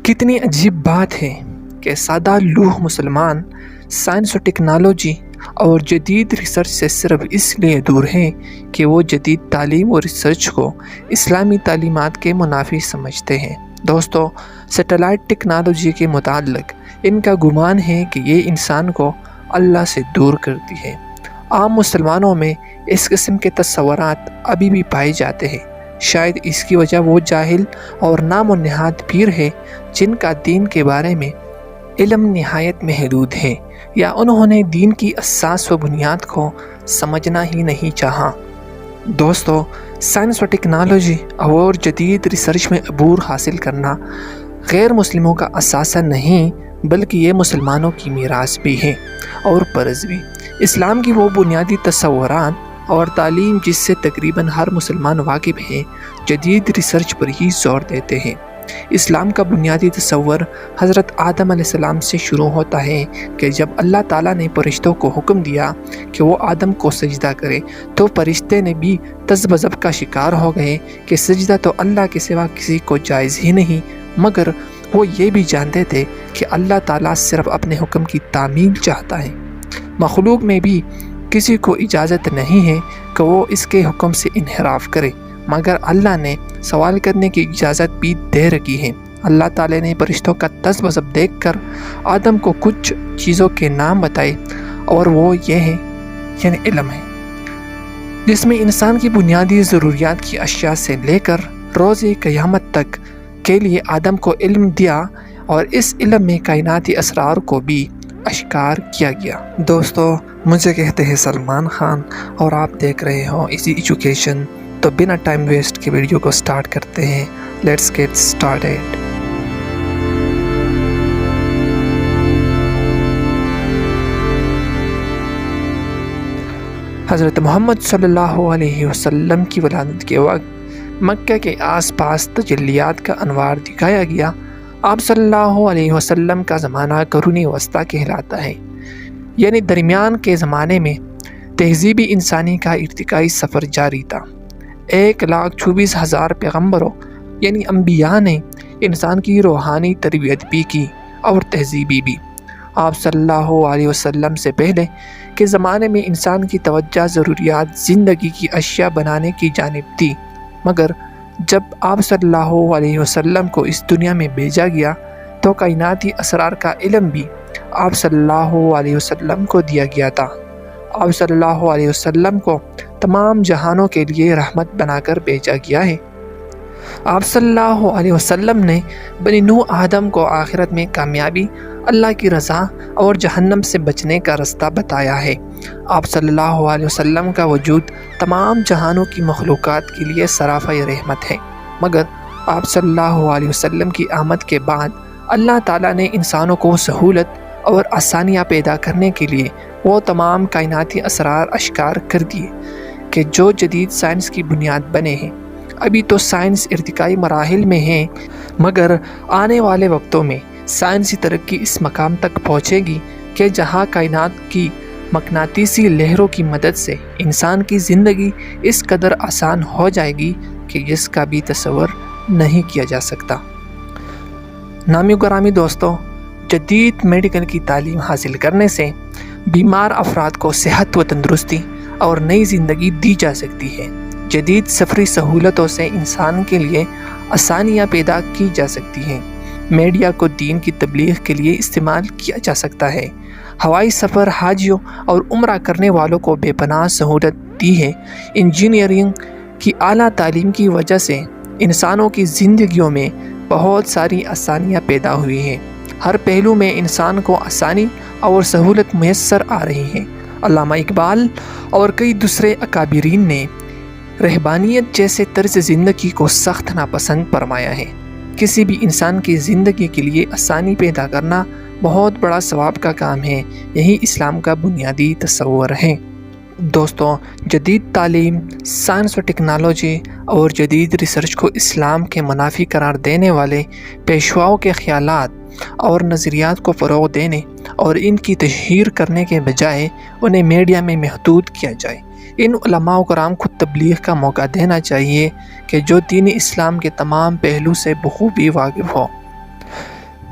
کتنی عجیب بات ہے کہ سادہ لوح مسلمان سائنس و ٹیکنالوجی اور جدید ریسرچ سے صرف اس لیے دور ہیں کہ وہ جدید تعلیم و ریسرچ کو اسلامی تعلیمات کے منافی سمجھتے ہیں۔ دوستو، سیٹلائٹ ٹیکنالوجی کے متعلق ان کا گمان ہے کہ یہ انسان کو اللہ سے دور کرتی ہے۔ عام مسلمانوں میں اس قسم کے تصورات ابھی بھی پائے جاتے ہیں۔ شاید اس کی وجہ وہ جاہل اور نام و نہاد پیر ہے جن کا دین کے بارے میں علم نہایت محدود ہے، یا انہوں نے دین کی اساس و بنیاد کو سمجھنا ہی نہیں چاہا۔ دوستو، سائنس و ٹیکنالوجی اور جدید ریسرچ میں عبور حاصل کرنا غیر مسلموں کا اثاثہ نہیں بلکہ یہ مسلمانوں کی میراث بھی ہے اور فرض بھی۔ اسلام کی وہ بنیادی تصورات اور تعلیم جس سے تقریباً ہر مسلمان واقف ہے، جدید ریسرچ پر ہی زور دیتے ہیں۔ اسلام کا بنیادی تصور حضرت آدم علیہ السلام سے شروع ہوتا ہے کہ جب اللہ تعالیٰ نے فرشتوں کو حکم دیا کہ وہ آدم کو سجدہ کرے تو فرشتے نے بھی تذبذب کا شکار ہو گئے کہ سجدہ تو اللہ کے سوا کسی کو جائز ہی نہیں، مگر وہ یہ بھی جانتے تھے کہ اللہ تعالیٰ صرف اپنے حکم کی تعمیل چاہتا ہے۔ مخلوق میں بھی کسی کو اجازت نہیں ہے کہ وہ اس کے حکم سے انحراف کرے، مگر اللہ نے سوال کرنے کی اجازت بھی دے رکھی ہے۔ اللہ تعالیٰ نے فرشتوں کا تذبذب دیکھ کر آدم کو کچھ چیزوں کے نام بتائے، اور وہ یہ ہے یعنی علم ہے، جس میں انسان کی بنیادی ضروریات کی اشیاء سے لے کر روز قیامت تک کے لیے آدم کو علم دیا، اور اس علم میں کائناتی اسرار کو بھی اشکار کیا گیا۔ دوستو، مجھے کہتے ہیں سلمان خان، اور آپ دیکھ رہے ہو ایزی ایجوکیشن۔ تو بنا ٹائم ویسٹ کے ویڈیو کو سٹارٹ کرتے ہیں۔ Let's get started. حضرت محمد صلی اللہ علیہ وسلم کی ولادت کے وقت مکہ کے آس پاس تجلیات کا انوار دکھایا گیا۔ آپ صلی اللہ علیہ وسلم کا زمانہ قرون وسطیٰ کہلاتا ہے، یعنی درمیان کے زمانے میں تہذیبی انسانی کا ارتقائی سفر جاری تھا۔ 1,24,000 پیغمبروں یعنی انبیاء نے انسان کی روحانی تربیت بھی کی اور تہذیبی بھی۔ آپ صلی اللہ علیہ وسلم سے پہلے کے زمانے میں انسان کی توجہ ضروریات زندگی کی اشیاء بنانے کی جانب تھی، مگر جب آپ صلی اللہ علیہ وسلم کو اس دنیا میں بھیجا گیا تو کائناتی اسرار کا علم بھی آپ صلی اللہ علیہ وسلم کو دیا گیا تھا۔ آپ صلی اللہ علیہ وسلم کو تمام جہانوں کے لیے رحمت بنا کر بھیجا گیا ہے۔ آپ صلی اللہ علیہ وسلم نے بنی نوح آدم کو آخرت میں کامیابی، اللہ کی رضا اور جہنم سے بچنے کا رستہ بتایا ہے۔ آپ صلی اللہ علیہ وسلم کا وجود تمام جہانوں کی مخلوقات کے لیے سراپا رحمت ہے، مگر آپ صلی اللہ علیہ وسلم کی آمد کے بعد اللہ تعالیٰ نے انسانوں کو سہولت اور آسانیاں پیدا کرنے کے لیے وہ تمام کائناتی اسرار اشکار کر دیے کہ جو جدید سائنس کی بنیاد بنے ہیں۔ ابھی تو سائنس ارتقائی مراحل میں ہے، مگر آنے والے وقتوں میں سائنسی ترقی اس مقام تک پہنچے گی کہ جہاں کائنات کی مقناطیسی لہروں کی مدد سے انسان کی زندگی اس قدر آسان ہو جائے گی کہ جس کا بھی تصور نہیں کیا جا سکتا۔ نامی گرامی دوستو، جدید میڈیکل کی تعلیم حاصل کرنے سے بیمار افراد کو صحت و تندرستی اور نئی زندگی دی جا سکتی ہے۔ جدید سفری سہولتوں سے انسان کے لیے آسانیاں پیدا کی جا سکتی ہیں۔ میڈیا کو دین کی تبلیغ کے لیے استعمال کیا جا سکتا ہے۔ ہوائی سفر حاجیوں اور عمرہ کرنے والوں کو بے پناہ سہولت دی ہے۔ انجینئرنگ کی اعلیٰ تعلیم کی وجہ سے انسانوں کی زندگیوں میں بہت ساری آسانیاں پیدا ہوئی ہیں۔ ہر پہلو میں انسان کو آسانی اور سہولت میسر آ رہی ہے۔ علامہ اقبال اور کئی دوسرے اکابرین نے رہبانیت جیسے طرز زندگی کو سخت ناپسند فرمایا ہے۔ کسی بھی انسان کی زندگی کے لیے آسانی پیدا کرنا بہت بڑا ثواب کا کام ہے۔ یہی اسلام کا بنیادی تصور ہے۔ دوستوں، جدید تعلیم، سائنس و ٹیکنالوجی اور جدید ریسرچ کو اسلام کے منافی قرار دینے والے پیشواؤں کے خیالات اور نظریات کو فروغ دینے اور ان کی تشہیر کرنے کے بجائے انہیں میڈیا میں محدود کیا جائے۔ ان علماء و کرام کو تبلیغ کا موقع دینا چاہیے کہ جو دین اسلام کے تمام پہلو سے بخوبی واقف ہو۔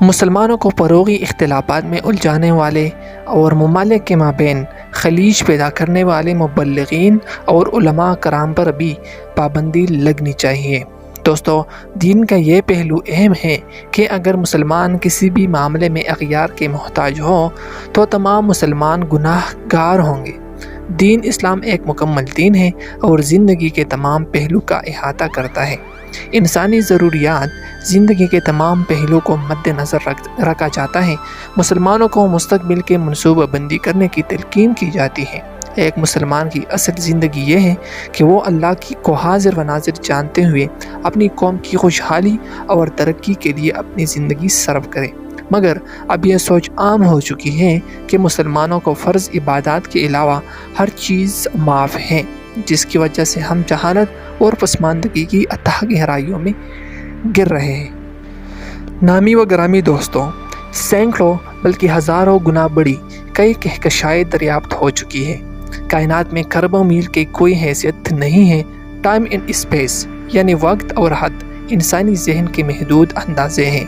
مسلمانوں کو فروغی اختلافات میں الجھانے والے اور ممالک کے مابین خلیج پیدا کرنے والے مبلغین اور علماء کرام پر بھی پابندی لگنی چاہیے۔ دوستو، دین کا یہ پہلو اہم ہے کہ اگر مسلمان کسی بھی معاملے میں اغیار کے محتاج ہوں تو تمام مسلمان گناہ گار ہوں گے۔ دین اسلام ایک مکمل دین ہے اور زندگی کے تمام پہلو کا احاطہ کرتا ہے۔ انسانی ضروریات زندگی کے تمام پہلو کو مد نظر رکھا جاتا ہے۔ مسلمانوں کو مستقبل کے منصوبہ بندی کرنے کی تلقین کی جاتی ہے۔ ایک مسلمان کی اصل زندگی یہ ہے کہ وہ اللہ کو حاضر و ناظر جانتے ہوئے اپنی قوم کی خوشحالی اور ترقی کے لیے اپنی زندگی صرف کرے۔ مگر اب یہ سوچ عام ہو چکی ہے کہ مسلمانوں کو فرض عبادات کے علاوہ ہر چیز معاف ہے، جس کی وجہ سے ہم جہالت اور پسماندگی کی اتھاہ گہرائیوں میں گر رہے ہیں۔ نامی و گرامی دوستوں، سینکڑوں بلکہ ہزاروں گنا بڑی کئی کہکشائیں دریافت ہو چکی ہے۔ کائنات میں کروڑوں میل کی کوئی حیثیت نہیں ہے۔ ٹائم اینڈ اسپیس یعنی وقت اور حد انسانی ذہن کے محدود اندازے ہیں۔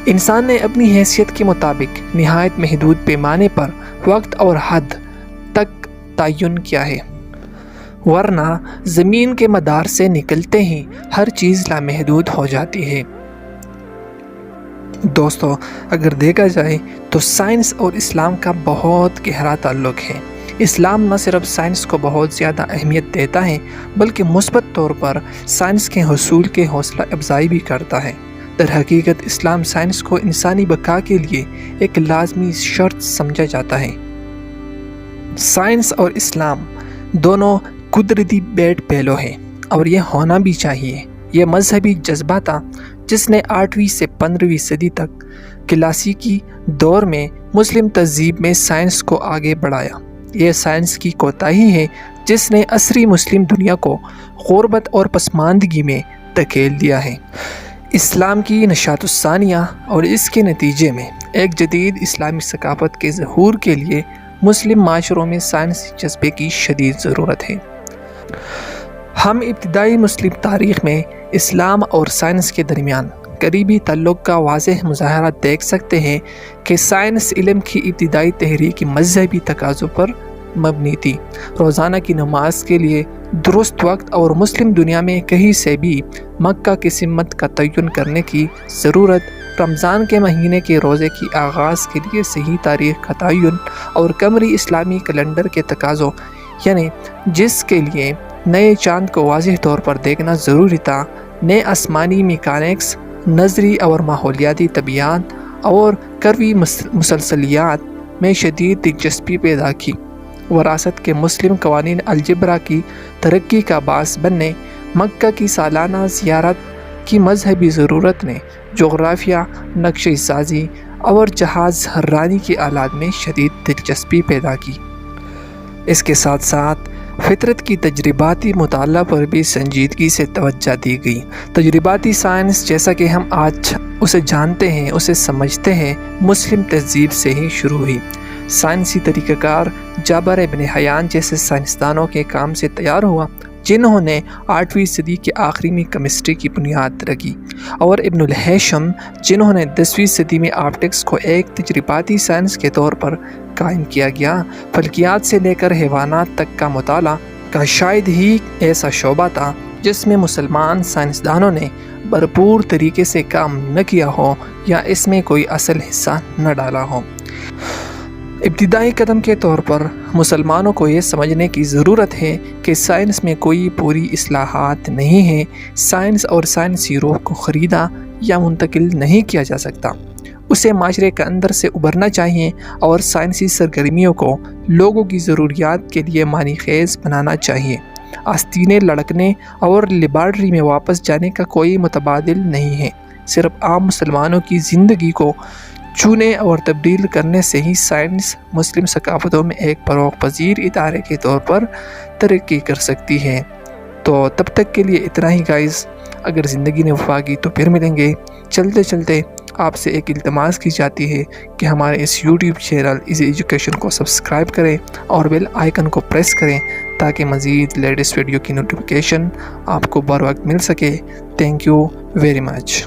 انسان نے اپنی حیثیت کے مطابق نہایت محدود پیمانے پر وقت اور حد تک تعین کیا ہے، ورنہ زمین کے مدار سے نکلتے ہی ہر چیز لامحدود ہو جاتی ہے۔ دوستو، اگر دیکھا جائے تو سائنس اور اسلام کا بہت گہرا تعلق ہے۔ اسلام نہ صرف سائنس کو بہت زیادہ اہمیت دیتا ہے بلکہ مثبت طور پر سائنس کے حصول کے حوصلہ افزائی بھی کرتا ہے۔ در حقیقت اسلام سائنس کو انسانی بقا کے لیے ایک لازمی شرط سمجھا جاتا ہے۔ سائنس اور اسلام دونوں قدرتی بیٹ پہلو ہیں اور یہ ہونا بھی چاہیے۔ یہ مذہبی جذبہ تھا جس نے 8ویں سے 15ویں صدی تک کلاسیکی دور میں مسلم تہذیب میں سائنس کو آگے بڑھایا۔ یہ سائنس کی کوتاہی ہے جس نے عصری مسلم دنیا کو غربت اور پسماندگی میں دھکیل دیا ہے۔ اسلام کی نشاط الثانیہ اور اس کے نتیجے میں ایک جدید اسلامی ثقافت کے ظہور کے لیے مسلم معاشروں میں سائنسی جذبے کی شدید ضرورت ہے۔ ہم ابتدائی مسلم تاریخ میں اسلام اور سائنس کے درمیان قریبی تعلق کا واضح مظاہرہ دیکھ سکتے ہیں کہ سائنس علم کی ابتدائی تحریک مذہبی تقاضوں پر مبنی تھی۔ روزانہ کی نماز کے لیے درست وقت اور مسلم دنیا میں کہیں سے بھی مکہ کی سمت کا تعین کرنے کی ضرورت، رمضان کے مہینے کے روزے کی آغاز کے لیے صحیح تاریخ کا تعین اور قمری اسلامی کیلنڈر کے تقاضوں، یعنی جس کے لیے نئے چاند کو واضح طور پر دیکھنا ضروری تھا، نئے آسمانی میکانکس، نظری اور ماحولیاتی طبیعیات اور کروی مسلسلیات میں شدید دلچسپی پیدا کی۔ وراثت کے مسلم قوانین الجبرا کی ترقی کا باعث بننے، مکہ کی سالانہ زیارت کی مذہبی ضرورت نے جغرافیہ، نقشہ سازی اور جہاز رانی کے آلات میں شدید دلچسپی پیدا کی۔ اس کے ساتھ ساتھ فطرت کی تجرباتی مطالعہ پر بھی سنجیدگی سے توجہ دی گئی۔ تجرباتی سائنس جیسا کہ ہم آج اسے جانتے ہیں، اسے سمجھتے ہیں، مسلم تہذیب سے ہی شروع ہوئی۔ سائنسی طریقہ کار جابر ابن حیان جیسے سائنسدانوں کے کام سے تیار ہوا جنہوں نے 8ویں صدی کے آخری میں کیمسٹری کی بنیاد رکھی، اور ابن الہیثم جنہوں نے 10ویں صدی میں آپٹکس کو ایک تجرباتی سائنس کے طور پر قائم کیا گیا۔ فلکیات سے لے کر حیوانات تک کا مطالعہ کا شاید ہی ایسا شعبہ تھا جس میں مسلمان سائنسدانوں نے بھرپور طریقے سے کام نہ کیا ہو یا اس میں کوئی اصل حصہ نہ ڈالا ہو۔ ابتدائی قدم کے طور پر مسلمانوں کو یہ سمجھنے کی ضرورت ہے کہ سائنس میں کوئی پوری اصلاحات نہیں ہے۔ سائنس اور سائنسی روح کو خریدا یا منتقل نہیں کیا جا سکتا، اسے معاشرے کے اندر سے ابھرنا چاہیے اور سائنسی سرگرمیوں کو لوگوں کی ضروریات کے لیے معنی خیز بنانا چاہیے۔ آستینیں لڑکنے اور لیبارٹری میں واپس جانے کا کوئی متبادل نہیں ہے۔ صرف عام مسلمانوں کی زندگی کو چونے اور تبدیل کرنے سے ہی سائنس مسلم ثقافتوں میں ایک فروغ پذیر ادارے کے طور پر ترقی کر سکتی ہے۔ تو تب تک کے لیے اتنا ہی گائز، اگر زندگی نے وفا کی تو پھر ملیں گے۔ چلتے چلتے آپ سے ایک التماس کی جاتی ہے کہ ہمارے اس یوٹیوب چینل ایزی ایجوکیشن کو سبسکرائب کریں اور بیل آئیکن کو پریس کریں تاکہ مزید لیٹسٹ ویڈیو کی نوٹیفیکیشن آپ کو بر وقت مل سکے۔ Thank you very much.